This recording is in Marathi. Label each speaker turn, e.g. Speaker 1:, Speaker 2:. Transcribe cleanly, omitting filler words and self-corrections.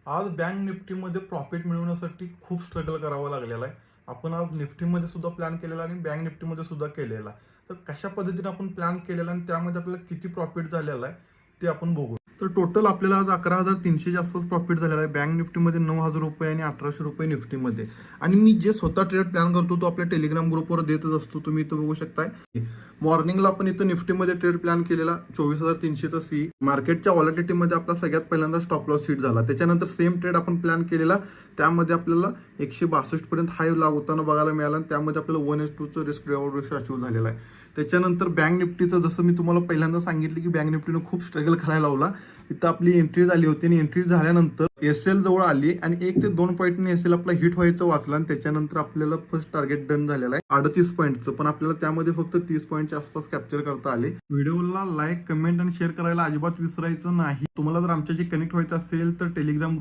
Speaker 1: आज बँक निफ्टीमध्ये प्रॉफिट मिळवण्यासाठी खूप स्ट्रगल करावं लागलेलं आहे. आपण आज निफ्टीमध्ये सुद्धा प्लॅन केलेला आणि बँक निफ्टीमध्ये सुद्धा केलेला आहे. तर कशा पद्धतीने आपण प्लॅन केलेला आणि त्यामध्ये आपल्याला किती प्रॉफिट झालेला आहे ते आपण बघू. तर टोटल आपल्याला आज 11,300च्या आसपास प्रॉफिट झालेला आहे. बँक निफ्टीमध्ये 9,000 रुपये आणि 1,800 रुपये निफ्टीमध्ये. आणि मी जे स्वतः ट्रेड प्लॅन करतो तो आपल्या टेलिग्राम ग्रुपवर देतच असतो. तुम्ही इथं बघू शकताय. मॉर्निंगला आपण इथं निफ्टीमध्ये ट्रेड प्लॅन केलेला 24,300चा सी. मार्केटच्या व्हॉलॅटिलिटीमध्ये आपला सगळ्यात पहिल्यांदा स्टॉप लॉस हिट झाला. त्याच्यानंतर सेम ट्रेड आपण प्लॅन केलेला, त्यामध्ये आपल्याला 162 पर्यंत हाय लागवताना बघायला मिळाला आणि त्यामध्ये आपल्याला 1:2चं रिस्क रिवॉर्ड रेशो अचीव झालेला आहे. त्याच्यानंतर बँक निफ्टीचं जसं मी तुम्हाला पहिल्यांदा सांगितलं की बँक निफ्टीनं खूप स्ट्रगल करायला लावला. इथं आपली एंट्री झाली होती आणि एंट्री झाल्यानंतर एसएल जवळ आली आणि 1 ते 2 पॉईंटने एसएल आपला हिट व्हायचं वाचला आणि त्याच्यानंतर आपल्याला फर्स्ट टार्गेट डन झालेला आहे 38 पॉईंटचं. पण आपल्याला त्यामध्ये फक्त 30 पॉईंटच्या आसपास कॅप्चर करता आले. व्हिडिओला लाईक, कमेंट आणि शेअर करायला अजिबात विसरायचं नाही. तुम्हाला जर आमच्याशी कनेक्ट व्हायचं असेल तर टेलिग्राम ग्रुप